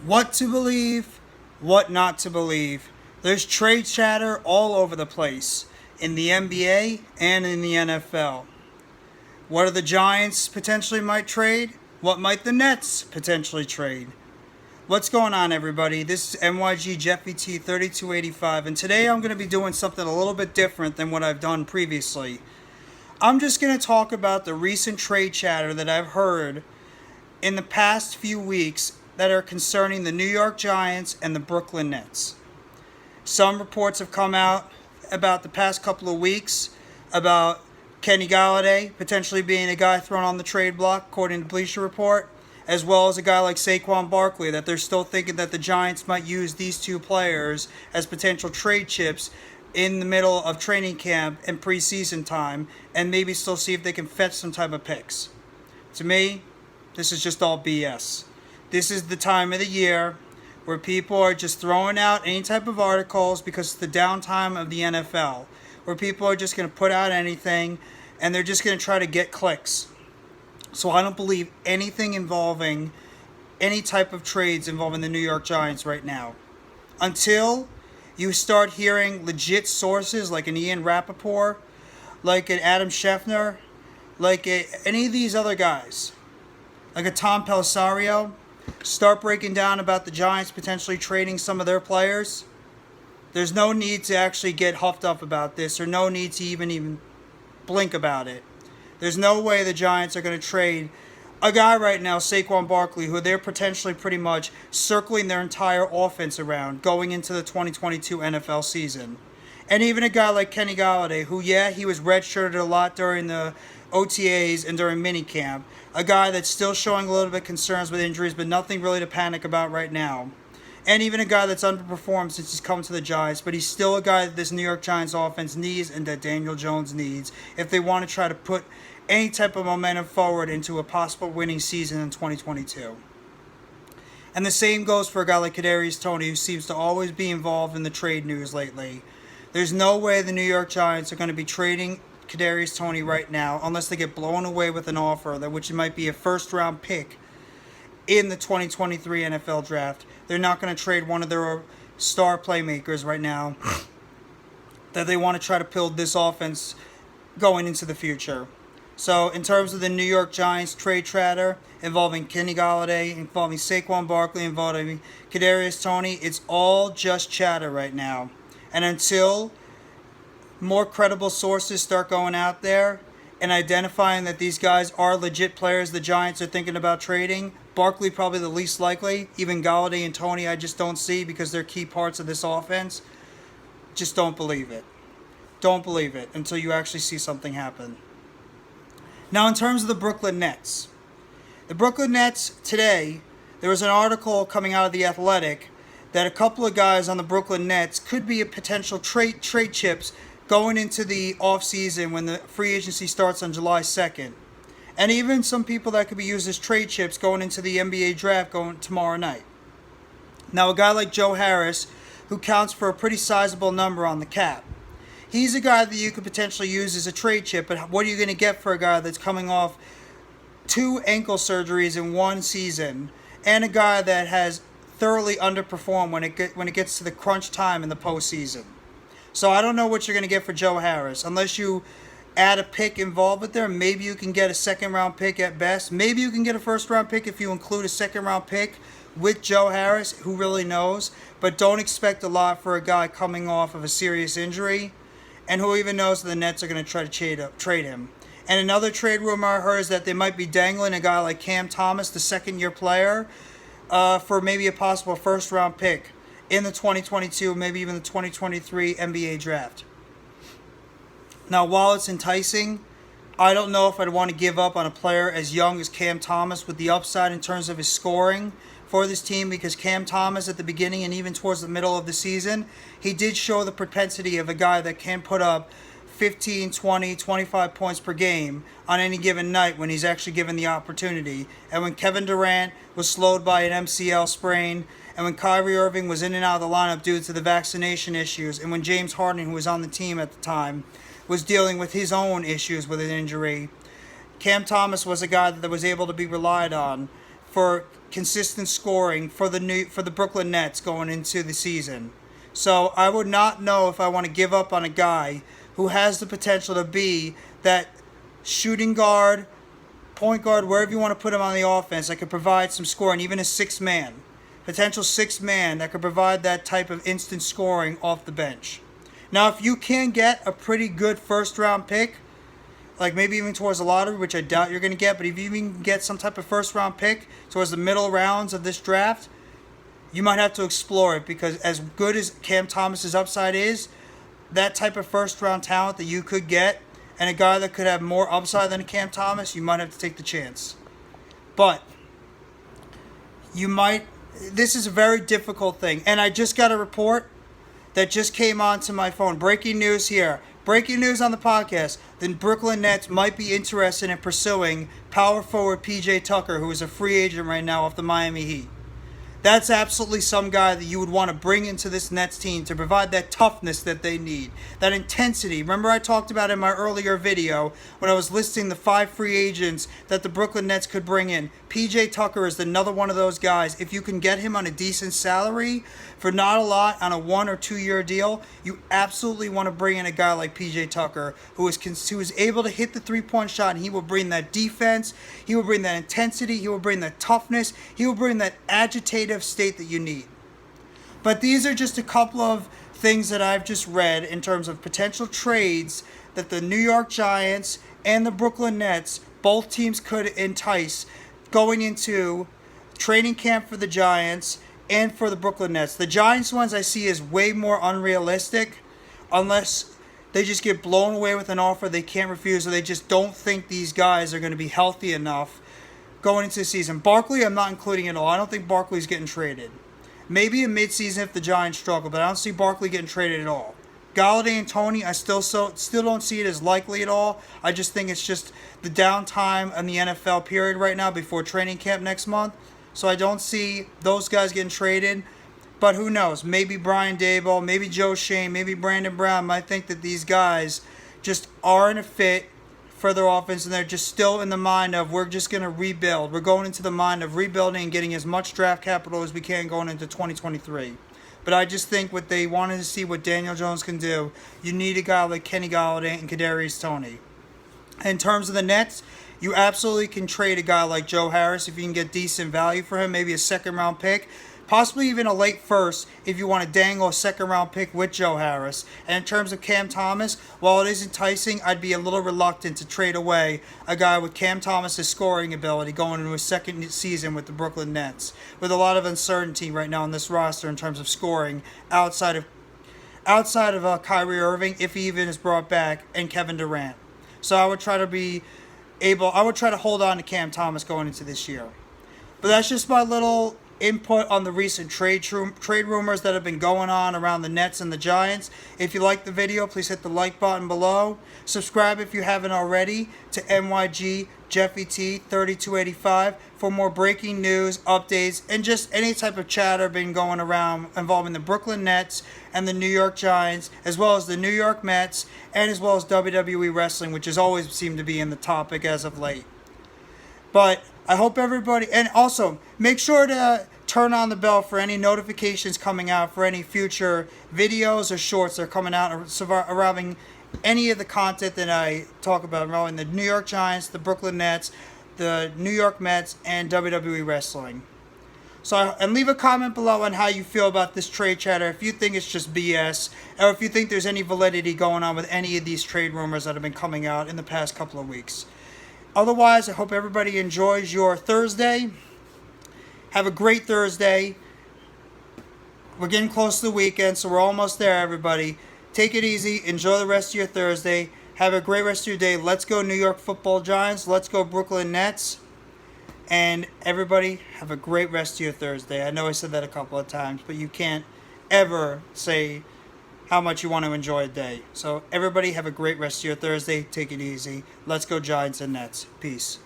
What to believe, what not to believe. There's trade chatter all over the place in the NBA and in the NFL. What are the Giants potentially might trade? What might the Nets potentially trade? What's going on, everybody? This is NYG Jeffy T 3285, and today I'm going to be doing something a little bit different than what I've done previously. I'm just going to talk about the recent trade chatter that I've heard in the past few weeks that are concerning the New York Giants and the Brooklyn Nets. Some reports have come out about the past couple of weeks about Kenny Golladay potentially being a guy thrown on the trade block, according to Bleacher Report, as well as a guy like Saquon Barkley, that they're still thinking that the Giants might use these two players as potential trade chips in the middle of training camp and preseason time, and maybe still see if they can fetch some type of picks. To me, this is just all BS. This is the time of the year where people are just throwing out any type of articles because it's the downtime of the NFL, where people are just going to put out anything and they're just going to try to get clicks. So I don't believe anything involving any type of trades involving the New York Giants right now. Until you start hearing legit sources like an Ian Rappaport, like an Adam Schefter, like any of these other guys, like a Tom Pelissero, start breaking down about the Giants potentially trading some of their players, there's no need to actually get huffed up about this, or no need to even blink about it. There's no way the Giants are going to trade a guy right now, Saquon Barkley, who they're potentially pretty much circling their entire offense around going into the 2022 NFL season. And even a guy like Kenny Golladay, who, he was redshirted a lot during the OTAs and during minicamp. A guy that's still showing a little bit concerns with injuries, but nothing really to panic about right now. And even a guy that's underperformed since he's come to the Giants, but he's still a guy that this New York Giants offense needs and that Daniel Jones needs if they want to try to put any type of momentum forward into a possible winning season in 2022. And the same goes for a guy like Kadarius Toney, who seems to always be involved in the trade news lately. There's no way the New York Giants are going to be trading Kadarius Toney right now unless they get blown away with an offer, which might be a first-round pick in the 2023 NFL Draft. They're not going to trade one of their star playmakers right now that they want to try to build this offense going into the future. So in terms of the New York Giants trade chatter involving Kenny Golladay, involving Saquon Barkley, involving Kadarius Toney, it's all just chatter right now. And until more credible sources start going out there and identifying that these guys are legit players the Giants are thinking about trading, Barkley probably the least likely, even Golladay and Toney I just don't see because they're key parts of this offense. Just don't believe it. Don't believe it until you actually see something happen. Now, in terms of the Brooklyn Nets. The Brooklyn Nets today, there was an article coming out of The Athletic that a couple of guys on the Brooklyn Nets could be a potential trade chips going into the offseason when the free agency starts on July 2nd. And even some people that could be used as trade chips going into the NBA draft going tomorrow night. Now, a guy like Joe Harris, who counts for a pretty sizable number on the cap, he's a guy that you could potentially use as a trade chip, but what are you going to get for a guy that's coming off 2 ankle surgeries in one season, and a guy that has thoroughly underperformed when it gets to the crunch time in the postseason? So I don't know what you're going to get for Joe Harris. Unless you add a pick involved with there, maybe you can get a second-round pick at best. Maybe you can get a first-round pick if you include a second-round pick with Joe Harris, who really knows. But don't expect a lot for a guy coming off of a serious injury, and who even knows that the Nets are going to try to trade him. And another trade rumor I heard is that they might be dangling a guy like Cam Thomas, the second-year player, for maybe a possible first-round pick in the 2022, maybe even the 2023 NBA Draft. Now, while it's enticing, I don't know if I'd want to give up on a player as young as Cam Thomas with the upside in terms of his scoring for this team, because Cam Thomas at the beginning and even towards the middle of the season, he did show the propensity of a guy that can put up 15, 20, 25 points per game on any given night when he's actually given the opportunity. And when Kevin Durant was slowed by an MCL sprain, and when Kyrie Irving was in and out of the lineup due to the vaccination issues, and when James Harden, who was on the team at the time, was dealing with his own issues with an injury, Cam Thomas was a guy that was able to be relied on for consistent scoring for the Brooklyn Nets going into the season. So I would not know if I want to give up on a guy who has the potential to be that shooting guard, point guard, wherever you want to put him on the offense, that could provide some scoring, even a potential sixth man that could provide that type of instant scoring off the bench. Now, if you can get a pretty good first round pick, like maybe even towards the lottery, which I doubt you're going to get, but if you even get some type of first round pick towards the middle rounds of this draft, you might have to explore it, because as good as Cam Thomas's upside is, that type of first round talent that you could get, and a guy that could have more upside than Cam Thomas, you might have to take the chance. But this is a very difficult thing. And I just got a report that just came onto my phone. Breaking news here. Breaking news on the podcast. The Brooklyn Nets might be interested in pursuing power forward PJ Tucker, who is a free agent right now off the Miami Heat. That's absolutely some guy that you would want to bring into this Nets team to provide that toughness that they need, that intensity. Remember I talked about in my earlier video when I was listing the 5 free agents that the Brooklyn Nets could bring in. PJ Tucker is another one of those guys. If you can get him on a decent salary for not a lot on a 1 or 2 year deal, you absolutely want to bring in a guy like PJ Tucker who is able to hit the 3-point shot, and he will bring that defense, he will bring that intensity, he will bring that toughness, he will bring that agitative state that you need. But these are just a couple of things that I've just read in terms of potential trades that the New York Giants and the Brooklyn Nets, both teams could entice going into training camp for the Giants and for the Brooklyn Nets. The Giants ones I see as way more unrealistic, unless they just get blown away with an offer they can't refuse, or they just don't think these guys are going to be healthy enough going into the season. Barkley, I'm not including at all. I don't think Barkley's getting traded. Maybe in midseason if the Giants struggle, but I don't see Barkley getting traded at all. Galladay and Toney, I still don't see it as likely at all. I just think it's just the downtime in the NFL period right now before training camp next month. So I don't see those guys getting traded. But who knows? Maybe Brian Daboll, maybe Joe Shane, maybe Brandon Brown might think that these guys just aren't a fit for their offense, and they're just still in the mind of, we're just going to rebuild. We're going into the mind of rebuilding and getting as much draft capital as we can going into 2023. But I just think what they wanted to see what Daniel Jones can do, you need a guy like Kenny Galladay and Kadarius Toney. In terms of the Nets, you absolutely can trade a guy like Joe Harris if you can get decent value for him, maybe a second-round pick. Possibly even a late first if you want to dangle a second-round pick with Joe Harris. And in terms of Cam Thomas, while it is enticing, I'd be a little reluctant to trade away a guy with Cam Thomas's scoring ability going into his second season with the Brooklyn Nets, with a lot of uncertainty right now on this roster in terms of scoring outside of Kyrie Irving, if he even is brought back, and Kevin Durant. So I would try to hold on to Cam Thomas going into this year. But that's just my little input on the recent trade rumors that have been going on around the Nets and the Giants. If you like the video, please hit the like button below. Subscribe if you haven't already to NYG Jeffy T 3285 for more breaking news, updates, and just any type of chatter been going around involving the Brooklyn Nets and the New York Giants, as well as the New York Mets, and as well as WWE wrestling, which has always seemed to be in the topic as of late. But I hope everybody, and also make sure to turn on the bell for any notifications coming out for any future videos or shorts that are coming out surrounding any of the content that I talk about involving the New York Giants, the Brooklyn Nets, the New York Mets, and WWE wrestling. So, and leave a comment below on how you feel about this trade chatter, if you think it's just BS, or if you think there's any validity going on with any of these trade rumors that have been coming out in the past couple of weeks. Otherwise, I hope everybody enjoys your Thursday. Have a great Thursday. We're getting close to the weekend, so we're almost there, everybody. Take it easy. Enjoy the rest of your Thursday. Have a great rest of your day. Let's go New York Football Giants. Let's go Brooklyn Nets. And everybody, have a great rest of your Thursday. I know I said that a couple of times, but you can't ever say how much you want to enjoy a day. So everybody have a great rest of your Thursday. Take it easy. Let's go Giants and Nets. Peace.